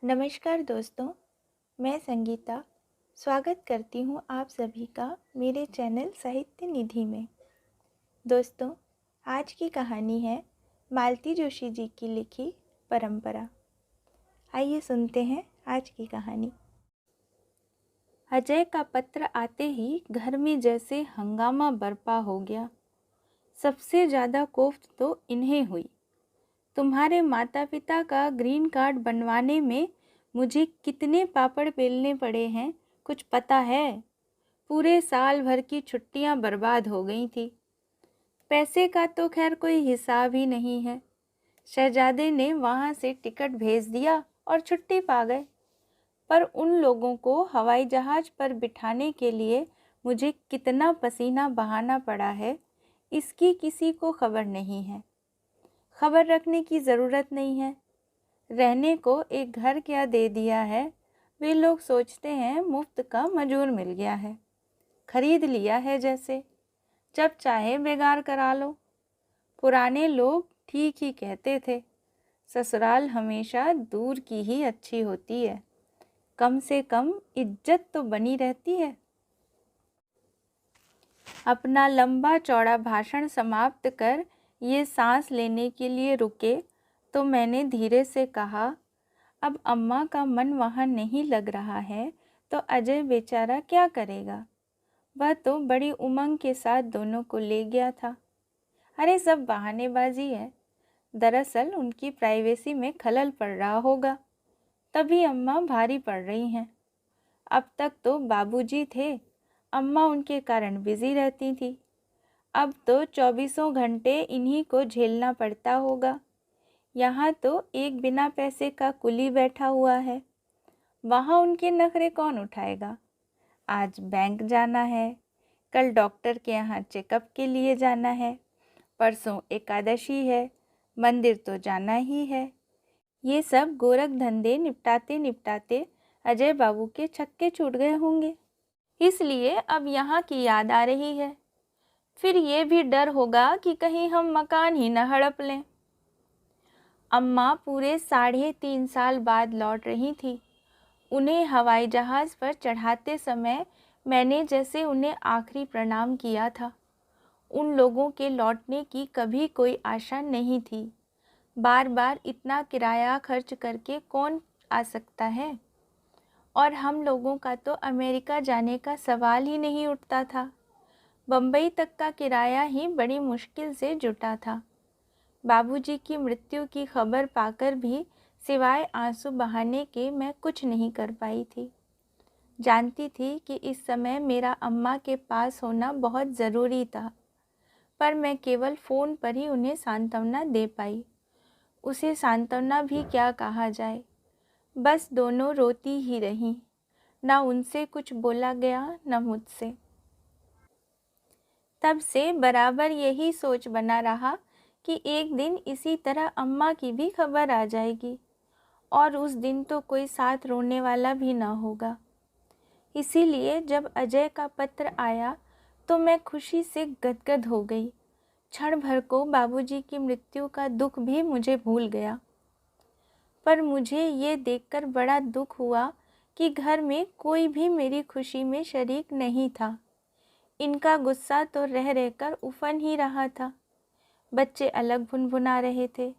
नमस्कार दोस्तों, मैं संगीता स्वागत करती हूँ आप सभी का मेरे चैनल साहित्य निधि में। दोस्तों, आज की कहानी है मालती जोशी जी की लिखी परंपरा। आइए सुनते हैं आज की कहानी। अजय का पत्र आते ही घर में जैसे हंगामा बरपा हो गया। सबसे ज़्यादा कोफ्त तो इन्हें हुई। तुम्हारे माता पिता का ग्रीन कार्ड बनवाने में मुझे कितने पापड़ बेलने पड़े हैं कुछ पता है? पूरे साल भर की छुट्टियां बर्बाद हो गई थी। पैसे का तो खैर कोई हिसाब ही नहीं है। शहजादे ने वहां से टिकट भेज दिया और छुट्टी पा गए। पर उन लोगों को हवाई जहाज पर बिठाने के लिए मुझे कितना पसीना बहाना पड़ा है, इसकी किसी को खबर नहीं है। खबर रखने की ज़रूरत नहीं है। रहने को एक घर क्या दे दिया है, वे लोग सोचते हैं मुफ्त का मजूर मिल गया है, खरीद लिया है जैसे, जब चाहे बेगार करा लो। पुराने लोग ठीक ही कहते थे, ससुराल हमेशा दूर की ही अच्छी होती है, कम से कम इज्जत तो बनी रहती है। अपना लंबा चौड़ा भाषण समाप्त कर ये सांस लेने के लिए रुके तो मैंने धीरे से कहा, अब अम्मा का मन वहाँ नहीं लग रहा है तो अजय बेचारा क्या करेगा? वह तो बड़ी उमंग के साथ दोनों को ले गया था। अरे सब बहानेबाजी है। दरअसल उनकी प्राइवेसी में खलल पड़ रहा होगा, तभी अम्मा भारी पड़ रही हैं। अब तक तो बाबूजी थे, अम्मा उनके कारण बिजी रहती थी। अब तो 24 घंटे इन्हीं को झेलना पड़ता होगा। यहाँ तो एक बिना पैसे का कुली बैठा हुआ है, वहाँ उनके नखरे कौन उठाएगा? आज बैंक जाना है, कल डॉक्टर के यहाँ चेकअप के लिए जाना है, परसों एकादशी है, मंदिर तो जाना ही है। ये सब गोरख धंधे निपटाते निपटाते अजय बाबू के छक्के छूट गए होंगे, इसलिए अब यहाँ की याद आ रही है। फिर ये भी डर होगा कि कहीं हम मकान ही न हड़प लें। अम्मा पूरे 3.5 साल बाद लौट रही थी। उन्हें हवाई जहाज़ पर चढ़ाते समय मैंने जैसे उन्हें आखिरी प्रणाम किया था। उन लोगों के लौटने की कभी कोई आशा नहीं थी। बार बार इतना किराया खर्च करके कौन आ सकता है? और हम लोगों का तो अमेरिका जाने का सवाल ही नहीं उठता था। बम्बई तक का किराया ही बड़ी मुश्किल से जुटा था। बाबूजी की मृत्यु की खबर पाकर भी सिवाय आंसू बहाने के मैं कुछ नहीं कर पाई थी। जानती थी कि इस समय मेरा अम्मा के पास होना बहुत ज़रूरी था, पर मैं केवल फ़ोन पर ही उन्हें सांत्वना दे पाई। उसे सांत्वना भी क्या कहा जाए, बस दोनों रोती ही रहीं। ना उनसे कुछ बोला गया न मुझसे। तब से बराबर यही सोच बना रहा कि एक दिन इसी तरह अम्मा की भी खबर आ जाएगी और उस दिन तो कोई साथ रोने वाला भी न होगा। इसीलिए जब अजय का पत्र आया तो मैं खुशी से गदगद हो गई। क्षण भर को बाबूजी की मृत्यु का दुख भी मुझे भूल गया। पर मुझे ये देखकर बड़ा दुख हुआ कि घर में कोई भी मेरी खुशी में शरीक नहीं था। इनका गुस्सा तो रह रहकर उफन ही रहा था। बच्चे अलग भुनभुना रहे थे।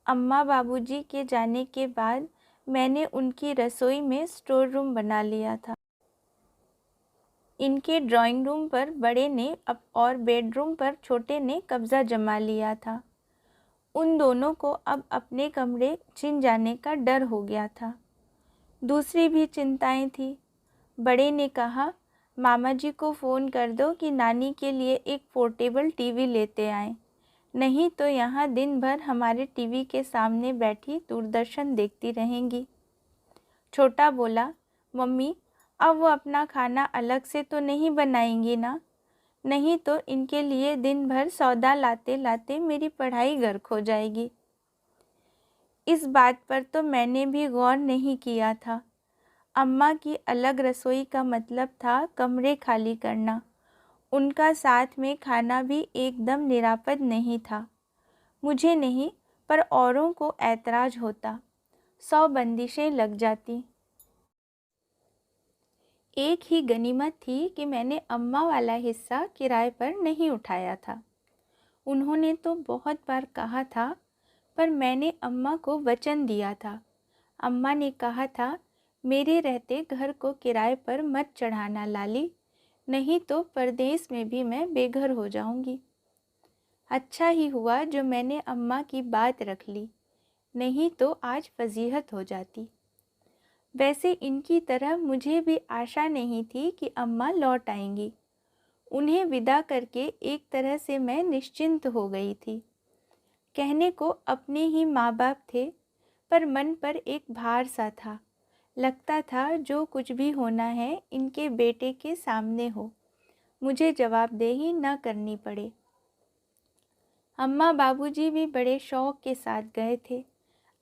अम्मा बाबूजी के जाने के बाद मैंने उनकी रसोई में स्टोर रूम बना लिया था। इनके ड्राइंग रूम पर बड़े ने और बेडरूम पर छोटे ने कब्ज़ा जमा लिया था। उन दोनों को अब अपने कमरे छिन जाने का डर हो गया था। दूसरी भी चिंताएं थी। बड़े ने कहा, मामा जी को फ़ोन कर दो कि नानी के लिए एक पोर्टेबल टीवी लेते आएं, नहीं तो यहाँ दिन भर हमारे टीवी के सामने बैठी दूरदर्शन देखती रहेंगी। छोटा बोला, मम्मी अब वो अपना खाना अलग से तो नहीं बनाएंगी ना? नहीं तो इनके लिए दिन भर सौदा लाते लाते मेरी पढ़ाई गर्क हो जाएगी। इस बात पर तो मैंने भी गौर नहीं किया था। अम्मा की अलग रसोई का मतलब था कमरे खाली करना। उनका साथ में खाना भी एकदम निरापद नहीं था। मुझे नहीं, पर औरों को ऐतराज़ होता। 100 बंदिशें लग जाती। एक ही गनीमत थी कि मैंने अम्मा वाला हिस्सा किराए पर नहीं उठाया था। उन्होंने तो बहुत बार कहा था, पर मैंने अम्मा को वचन दिया था। अम्मा ने कहा था, मेरे रहते घर को किराए पर मत चढ़ाना लाली, नहीं तो परदेश में भी मैं बेघर हो जाऊंगी। अच्छा ही हुआ जो मैंने अम्मा की बात रख ली, नहीं तो आज फजीहत हो जाती। वैसे इनकी तरह मुझे भी आशा नहीं थी कि अम्मा लौट आएंगी। उन्हें विदा करके एक तरह से मैं निश्चिंत हो गई थी। कहने को अपने ही माँ बाप थे, पर मन पर एक भार सा था। लगता था जो कुछ भी होना है इनके बेटे के सामने हो, मुझे जवाबदेही न करनी पड़े। अम्मा बाबूजी भी बड़े शौक के साथ गए थे।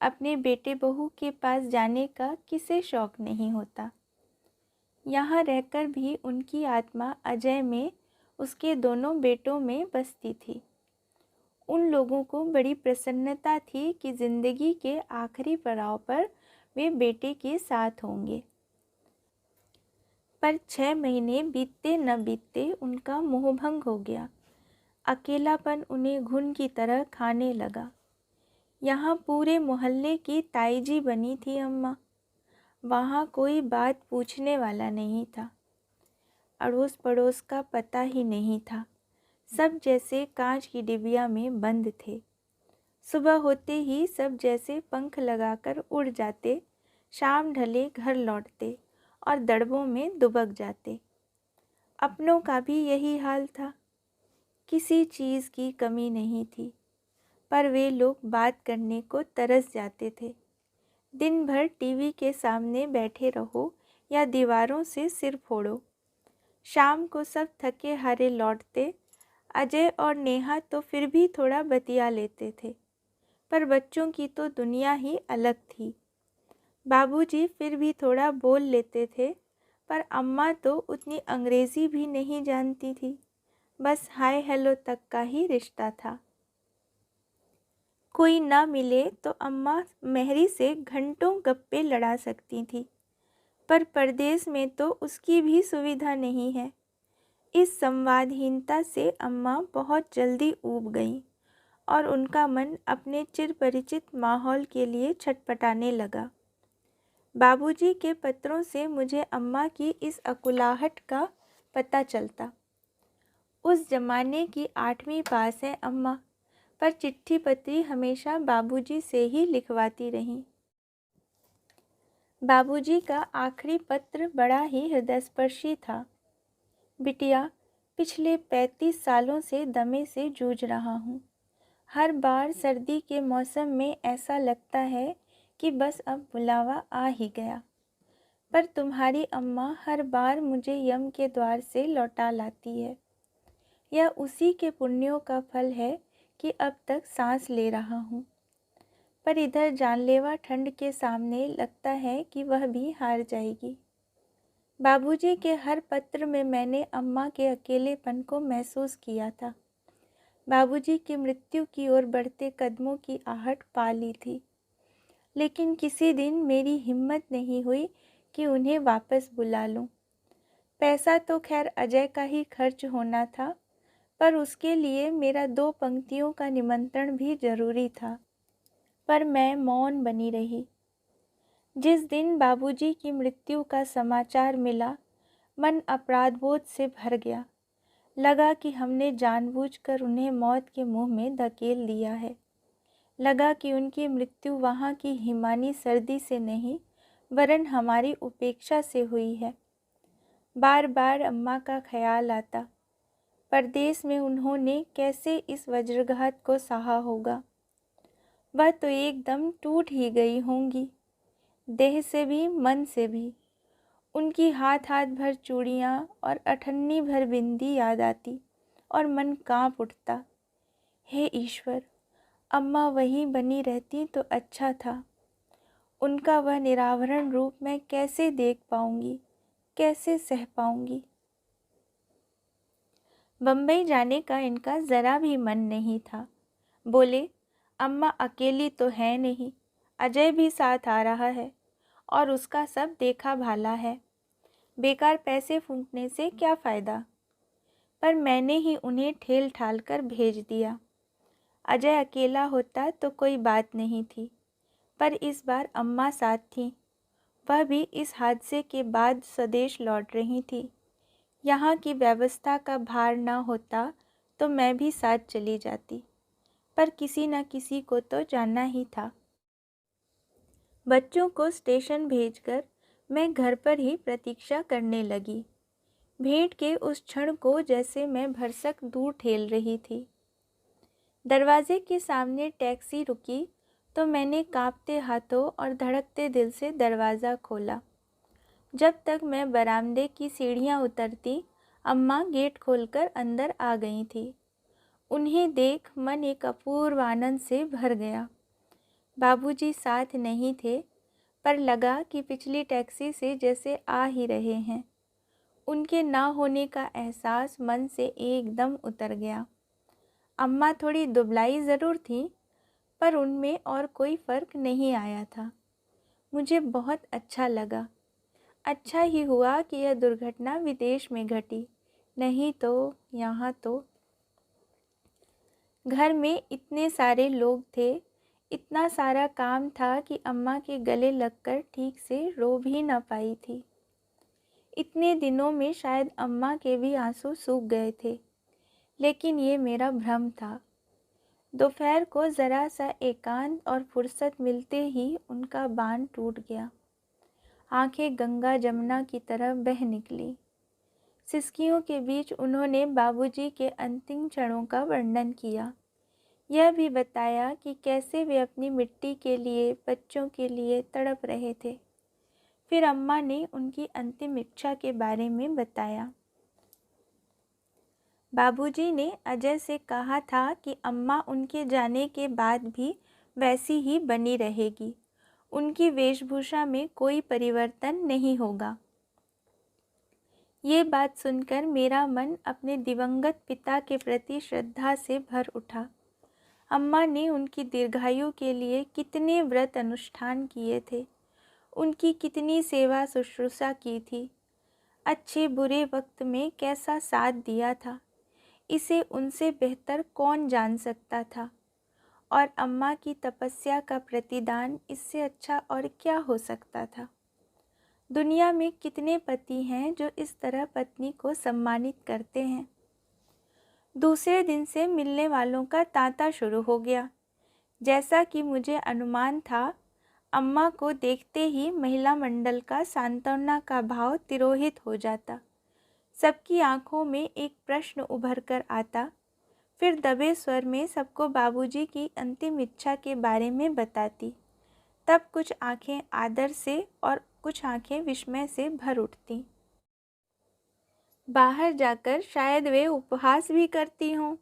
अपने बेटे बहू के पास जाने का किसे शौक नहीं होता। यहाँ रहकर भी उनकी आत्मा अजय में, उसके दोनों बेटों में बसती थी। उन लोगों को बड़ी प्रसन्नता थी कि जिंदगी के आखिरी पड़ाव पर वे बेटे के साथ होंगे। पर 6 महीने बीतते न बीतते उनका मोहभंग हो गया। अकेलापन उन्हें घुन की तरह खाने लगा। यहाँ पूरे मोहल्ले की ताईजी बनी थी अम्मा। वहाँ कोई बात पूछने वाला नहीं था। अड़ोस पड़ोस का पता ही नहीं था। सब जैसे कांच की डिबिया में बंद थे। सुबह होते ही सब जैसे पंख लगाकर उड़ जाते, शाम ढले घर लौटते और दड़बों में दुबक जाते। अपनों का भी यही हाल था। किसी चीज़ की कमी नहीं थी, पर वे लोग बात करने को तरस जाते थे। दिन भर टीवी के सामने बैठे रहो या दीवारों से सिर फोड़ो। शाम को सब थके हारे लौटते। अजय और नेहा तो फिर भी थोड़ा बतिया लेते थे, पर बच्चों की तो दुनिया ही अलग थी। बाबूजी फिर भी थोड़ा बोल लेते थे, पर अम्मा तो उतनी अंग्रेज़ी भी नहीं जानती थी। बस हाय हेलो तक का ही रिश्ता था। कोई ना मिले तो अम्मा मेहरी से घंटों गप्पे लड़ा सकती थी, पर परदेश में तो उसकी भी सुविधा नहीं है। इस संवादहीनता से अम्मा बहुत जल्दी ऊब गईं और उनका मन अपने चिरपरिचित माहौल के लिए छटपटाने लगा। बाबूजी के पत्रों से मुझे अम्मा की इस अकुलाहट का पता चलता। उस जमाने की 8वीं पास है अम्मा, पर चिट्ठी पत्री हमेशा बाबूजी से ही लिखवाती रहीं। बाबूजी का आखिरी पत्र बड़ा ही हृदयस्पर्शी था। बिटिया, पिछले 35 सालों से दमे से जूझ रहा हूँ। हर बार सर्दी के मौसम में ऐसा लगता है कि बस अब बुलावा आ ही गया, पर तुम्हारी अम्मा हर बार मुझे यम के द्वार से लौटा लाती है। यह उसी के पुण्यों का फल है कि अब तक सांस ले रहा हूँ, पर इधर जानलेवा ठंड के सामने लगता है कि वह भी हार जाएगी। बाबूजी के हर पत्र में मैंने अम्मा के अकेलेपन को महसूस किया था। बाबूजी की मृत्यु की ओर बढ़ते कदमों की आहट पा ली थी, लेकिन किसी दिन मेरी हिम्मत नहीं हुई कि उन्हें वापस बुला लूं। पैसा तो खैर अजय का ही खर्च होना था, पर उसके लिए मेरा 2 पंक्तियों का निमंत्रण भी जरूरी था। पर मैं मौन बनी रही। जिस दिन बाबूजी की मृत्यु का समाचार मिला, मन अपराधबोध से भर गया। लगा कि हमने जानबूझकर उन्हें मौत के मुंह में धकेल दिया है। लगा कि उनकी मृत्यु वहाँ की हिमानी सर्दी से नहीं, वरन हमारी उपेक्षा से हुई है। बार बार अम्मा का ख्याल आता। परदेश में उन्होंने कैसे इस वज्रघात को सहा होगा। वह तो एकदम टूट ही गई होंगी, देह से भी मन से भी। उनकी हाथ हाथ भर चूड़ियाँ और अठन्नी भर बिंदी याद आती और मन कांप उठता। हे ईश्वर, अम्मा वहीं बनी रहती तो अच्छा था। उनका वह निराभरण रूप मैं कैसे देख पाऊंगी, कैसे सह पाऊंगी। बम्बई जाने का इनका ज़रा भी मन नहीं था। बोले, अम्मा अकेली तो है नहीं, अजय भी साथ आ रहा है और उसका सब देखा भाला है। बेकार पैसे फूंकने से क्या फ़ायदा। पर मैंने ही उन्हें ठेल ठाल कर भेज दिया। अजय अकेला होता तो कोई बात नहीं थी, पर इस बार अम्मा साथ थीं। वह भी इस हादसे के बाद स्वदेश लौट रही थी। यहाँ की व्यवस्था का भार न होता तो मैं भी साथ चली जाती, पर किसी न किसी को तो जाना ही था। बच्चों को स्टेशन भेजकर मैं घर पर ही प्रतीक्षा करने लगी। भेंट के उस क्षण को जैसे मैं भरसक दूर ठेल रही थी। दरवाजे के सामने टैक्सी रुकी तो मैंने कांपते हाथों और धड़कते दिल से दरवाज़ा खोला। जब तक मैं बरामदे की सीढ़ियाँ उतरती, अम्मा गेट खोलकर अंदर आ गई थी। उन्हें देख मन एक अपूर्व आनंद से भर गया। बाबूजी साथ नहीं थे, पर लगा कि पिछली टैक्सी से जैसे आ ही रहे हैं। उनके ना होने का एहसास मन से एकदम उतर गया। अम्मा थोड़ी दुबलाई ज़रूर थी, पर उनमें और कोई फ़र्क नहीं आया था। मुझे बहुत अच्छा लगा। अच्छा ही हुआ कि यह दुर्घटना विदेश में घटी, नहीं तो यहाँ तो। घर में इतने सारे लोग थे, इतना सारा काम था कि अम्मा के गले लगकर ठीक से रो भी न पाई थी। इतने दिनों में शायद अम्मा के भी आंसू सूख गए थे, लेकिन ये मेरा भ्रम था। दोपहर को ज़रा सा एकांत और फुर्सत मिलते ही उनका बांध टूट गया। आंखें गंगा जमुना की तरह बह निकली। सिसकियों के बीच उन्होंने बाबूजी के अंतिम क्षणों का वर्णन किया। यह भी बताया कि कैसे वे अपनी मिट्टी के लिए, बच्चों के लिए तड़प रहे थे। फिर अम्मा ने उनकी अंतिम इच्छा के बारे में बताया। बाबूजी ने अजय से कहा था कि अम्मा उनके जाने के बाद भी वैसी ही बनी रहेगी। उनकी वेशभूषा में कोई परिवर्तन नहीं होगा। ये बात सुनकर मेरा मन अपने दिवंगत पिता के प्रति श्रद्धा से भर उठा। अम्मा ने उनकी दीर्घायु के लिए कितने व्रत अनुष्ठान किए थे, उनकी कितनी सेवा शुश्रूषा की थी, अच्छे बुरे वक्त में कैसा साथ दिया था, इसे उनसे बेहतर कौन जान सकता था। और अम्मा की तपस्या का प्रतिदान इससे अच्छा और क्या हो सकता था। दुनिया में कितने पति हैं जो इस तरह पत्नी को सम्मानित करते हैं। दूसरे दिन से मिलने वालों का तांता शुरू हो गया। जैसा कि मुझे अनुमान था, अम्मा को देखते ही महिला मंडल का सांत्वना का भाव तिरोहित हो जाता। सबकी आंखों में एक प्रश्न उभर कर आता, फिर दबे स्वर में सबको बाबूजी की अंतिम इच्छा के बारे में बताती। तब कुछ आंखें आदर से और कुछ आंखें विस्मय से भर उठती। बाहर जाकर शायद वे उपहास भी करती हों,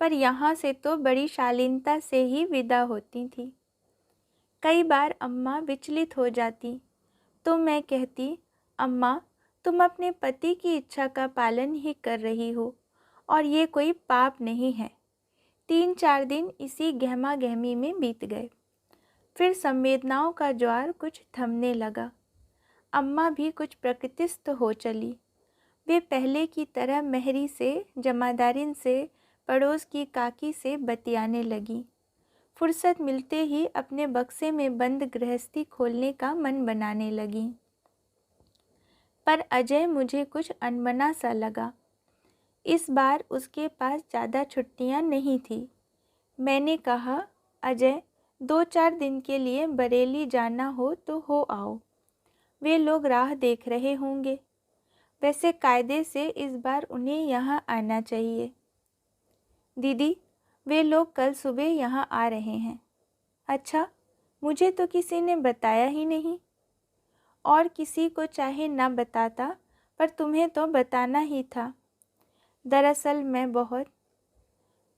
पर यहाँ से तो बड़ी शालीनता से ही विदा होती थी। कई बार अम्मा विचलित हो जाती तो मैं कहती, अम्मा तुम अपने पति की इच्छा का पालन ही कर रही हो और ये कोई पाप नहीं है। 3-4 दिन इसी गहमा गहमी में बीत गए। फिर संवेदनाओं का ज्वार कुछ थमने लगा। अम्मा भी कुछ प्रकृतिस्थ हो चली। वे पहले की तरह मेहरी से, जमादारिन से, पड़ोस की काकी से बतियाने लगी। फुर्सत मिलते ही अपने बक्से में बंद गृहस्थी खोलने का मन बनाने लगी। पर अजय मुझे कुछ अनबना सा लगा। इस बार उसके पास ज़्यादा छुट्टियां नहीं थी। मैंने कहा, अजय 2-4 दिन के लिए बरेली जाना हो तो हो आओ। वे लोग राह देख रहे होंगे। वैसे कायदे से इस बार उन्हें यहाँ आना चाहिए। दीदी, वे लोग कल सुबह यहाँ आ रहे हैं। अच्छा, मुझे तो किसी ने बताया ही नहीं। और किसी को चाहे ना बताता, पर तुम्हें तो बताना ही था। दरअसल मैं बहुत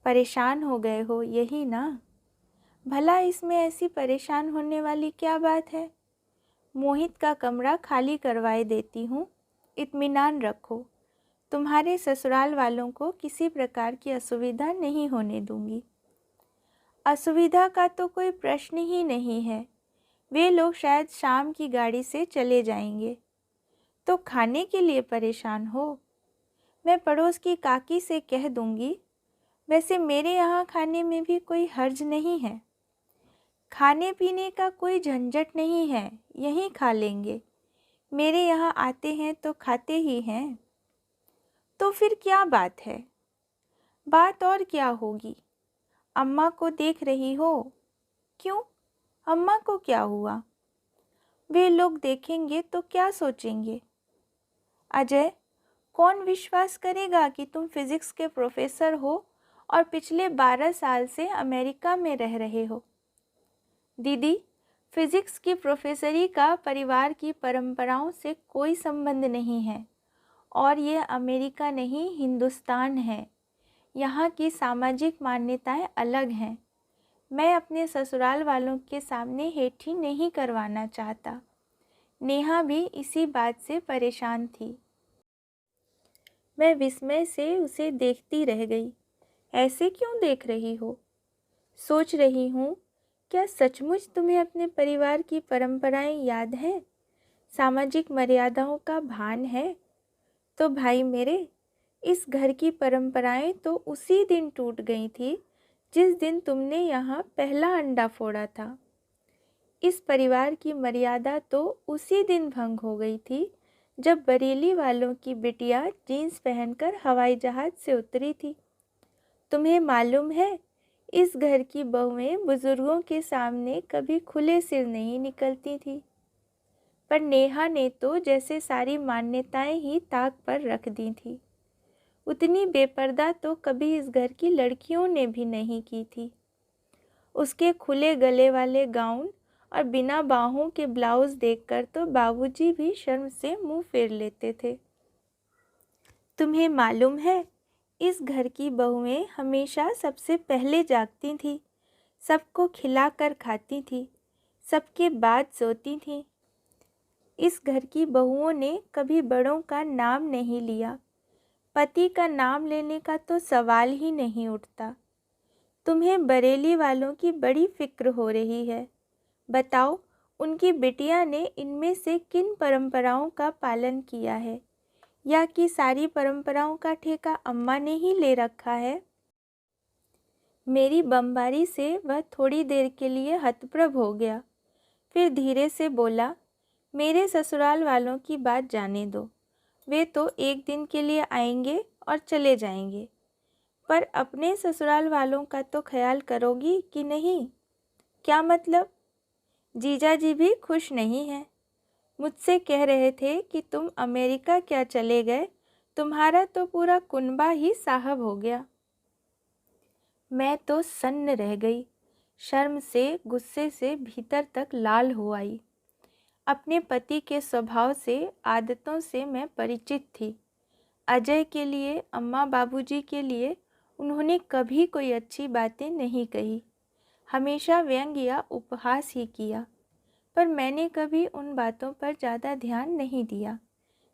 परेशान हो गए हो, यही ना? भला इसमें ऐसी परेशान होने वाली क्या बात है? मोहित का कमरा खाली करवाए देती हूँ, इत्मीनान रखो। तुम्हारे ससुराल वालों को किसी प्रकार की असुविधा नहीं होने दूंगी। असुविधा का तो कोई प्रश्न ही नहीं है। वे लोग शायद शाम की गाड़ी से चले जाएंगे। तो खाने के लिए परेशान हो? मैं पड़ोस की काकी से कह दूंगी। वैसे मेरे यहाँ खाने में भी कोई हर्ज नहीं है। खाने पीने का कोई झंझट नहीं है, यहीं खा लेंगे। मेरे यहाँ आते हैं तो खाते ही हैं। तो फिर क्या बात है? बात और क्या होगी? अम्मा को देख रही हो? क्यों, अम्मा को क्या हुआ? वे लोग देखेंगे तो क्या सोचेंगे? अजय, कौन विश्वास करेगा कि तुम फिजिक्स के प्रोफेसर हो और पिछले 12 साल से अमेरिका में रह रहे हो? दीदी, फिजिक्स की प्रोफेसरी का परिवार की परंपराओं से कोई संबंध नहीं है, और ये अमेरिका नहीं, हिंदुस्तान है। यहाँ की सामाजिक मान्यताएं अलग हैं। मैं अपने ससुराल वालों के सामने हेठी नहीं करवाना चाहता। नेहा भी इसी बात से परेशान थी। मैं विस्मय से उसे देखती रह गई। ऐसे क्यों देख रही हो? सोच रही हूँ, क्या सचमुच तुम्हें अपने परिवार की परंपराएं याद हैं? सामाजिक मर्यादाओं का भान है? तो भाई मेरे, इस घर की परंपराएं तो उसी दिन टूट गई थी जिस दिन तुमने यहाँ पहला अंडा फोड़ा था। इस परिवार की मर्यादा तो उसी दिन भंग हो गई थी जब बरेली वालों की बिटिया जीन्स पहनकर हवाई जहाज से उतरी थी। तुम्हें मालूम है, इस घर की बहुएं बुजुर्गों के सामने कभी खुले सिर नहीं निकलती थी। पर नेहा ने तो जैसे सारी मान्यताएं ही ताक पर रख दी थी। उतनी बेपर्दा तो कभी इस घर की लड़कियों ने भी नहीं की थी। उसके खुले गले वाले गाउन और बिना बाहों के ब्लाउज देखकर तो बाबूजी भी शर्म से मुंह फेर लेते थे। तुम्हें मालूम है, इस घर की बहुएं हमेशा सबसे पहले जागती थी, सबको खिलाकर खाती थी, सबके बाद सोती थी। इस घर की बहुओं ने कभी बड़ों का नाम नहीं लिया। पति का नाम लेने का तो सवाल ही नहीं उठता। तुम्हें बरेली वालों की बड़ी फिक्र हो रही है। बताओ, उनकी बिटिया ने इनमें से किन परंपराओं का पालन किया है, या कि सारी परंपराओं का ठेका अम्मा ने ही ले रखा है? मेरी बमबारी से वह थोड़ी देर के लिए हतप्रभ हो गया। फिर धीरे से बोला, मेरे ससुराल वालों की बात जाने दो। वे तो एक दिन के लिए आएंगे और चले जाएंगे, पर अपने ससुराल वालों का तो ख्याल करोगी कि नहीं? क्या मतलब? जीजा जी भी खुश नहीं हैं। मुझसे कह रहे थे कि तुम अमेरिका क्या चले गए, तुम्हारा तो पूरा कुनबा ही साहब हो गया। मैं तो सन्न रह गई। शर्म से, गुस्से से भीतर तक लाल हो आई। अपने पति के स्वभाव से, आदतों से मैं परिचित थी। अजय के लिए, अम्मा बाबूजी के लिए उन्होंने कभी कोई अच्छी बातें नहीं कही, हमेशा व्यंग या उपहास ही किया। पर मैंने कभी उन बातों पर ज़्यादा ध्यान नहीं दिया।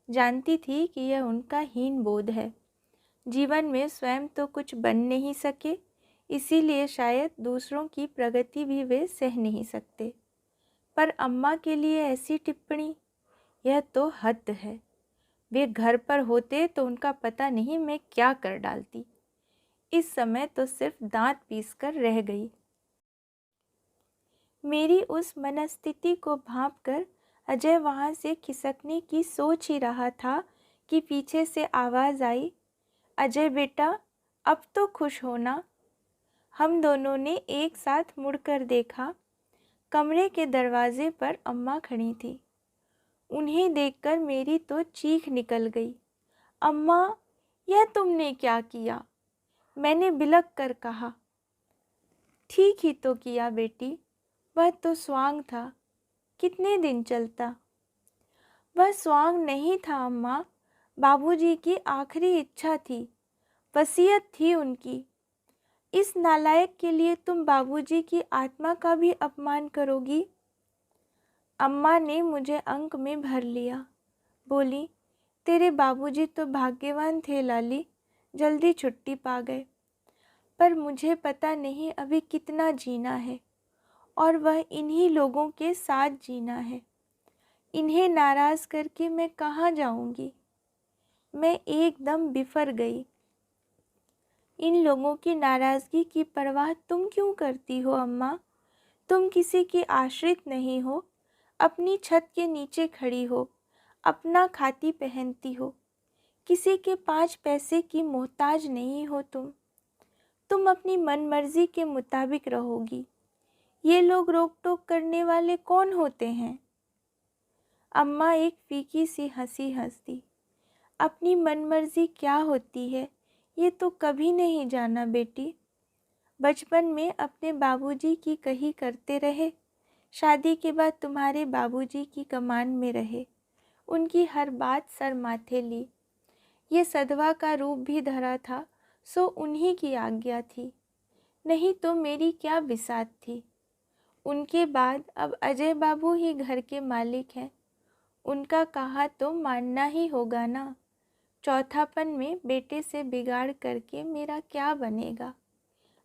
जानती थी कि यह उनका हीन बोध है। जीवन में स्वयं तो कुछ बन नहीं सके, इसीलिए शायद दूसरों की प्रगति भी वे सह नहीं सकते। पर अम्मा के लिए ऐसी टिप्पणी, यह तो हद है। वे घर पर होते तो उनका पता नहीं मैं क्या कर डालती। इस समय तो सिर्फ दांत पीसकर रह गई। मेरी उस मनस्थिति को भांपकर अजय वहाँ से खिसकने की सोच ही रहा था कि पीछे से आवाज़ आई, अजय बेटा, अब तो खुश होना। हम दोनों ने एक साथ मुड़कर देखा। कमरे के दरवाजे पर अम्मा खड़ी थी। उन्हें देखकर मेरी तो चीख निकल गई। अम्मा, यह तुमने क्या किया? मैंने बिलक कर कहा। ठीक ही तो किया बेटी, वह तो स्वांग था, कितने दिन चलता? वह स्वांग नहीं था अम्मा, बाबूजी की आखिरी इच्छा थी, वसीयत थी उनकी। इस नालायक के लिए तुम बाबूजी की आत्मा का भी अपमान करोगी? अम्मा ने मुझे अंक में भर लिया। बोली, तेरे बाबूजी तो भाग्यवान थे लाली, जल्दी छुट्टी पा गए। पर मुझे पता नहीं अभी कितना जीना है, और वह इन्हीं लोगों के साथ जीना है। इन्हें नाराज़ करके मैं कहाँ जाऊँगी। मैं एकदम बिफर गई। इन लोगों की नाराज़गी की परवाह तुम क्यों करती हो अम्मा? तुम किसी की आश्रित नहीं हो, अपनी छत के नीचे खड़ी हो, अपना खाती पहनती हो, किसी के 5 पैसे की मोहताज नहीं हो तुम अपनी मनमर्जी के मुताबिक रहोगी। ये लोग रोक टोक करने वाले कौन होते हैं? अम्मा एक फीकी सी हंसी हंस दी। अपनी मनमर्जी क्या होती है ये तो कभी नहीं जाना बेटी। बचपन में अपने बाबूजी की कही करते रहे, शादी के बाद तुम्हारे बाबूजी की कमान में रहे, उनकी हर बात सर माथे ली। ये सधवा का रूप भी धरा था सो उन्हीं की आज्ञा थी, नहीं तो मेरी क्या बिसात थी। उनके बाद अब अजय बाबू ही घर के मालिक हैं, उनका कहा तो मानना ही होगा ना। चौथापन में बेटे से बिगाड़ करके मेरा क्या बनेगा?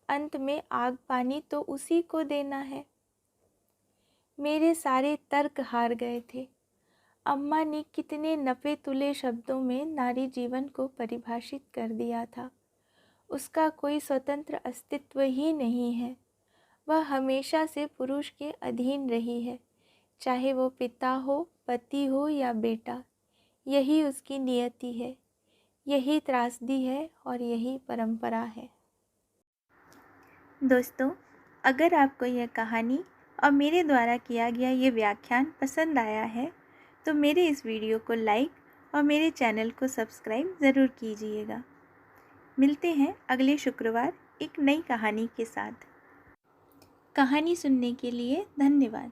अंत में आग पानी तो उसी को देना है। मेरे सारे तर्क हार गए थे। अम्मा ने कितने नफे तुले शब्दों में नारी जीवन को परिभाषित कर दिया था। उसका कोई स्वतंत्र अस्तित्व ही नहीं है। वह हमेशा से पुरुष के अधीन रही है, चाहे वो पिता हो, पति हो या बेटा। यही उसकी नियति है, यही त्रासदी है और यही परंपरा है। दोस्तों, अगर आपको यह कहानी और मेरे द्वारा किया गया ये व्याख्यान पसंद आया है तो मेरे इस वीडियो को लाइक और मेरे चैनल को सब्सक्राइब ज़रूर कीजिएगा। मिलते हैं अगले शुक्रवार एक नई कहानी के साथ। कहानी सुनने के लिए धन्यवाद।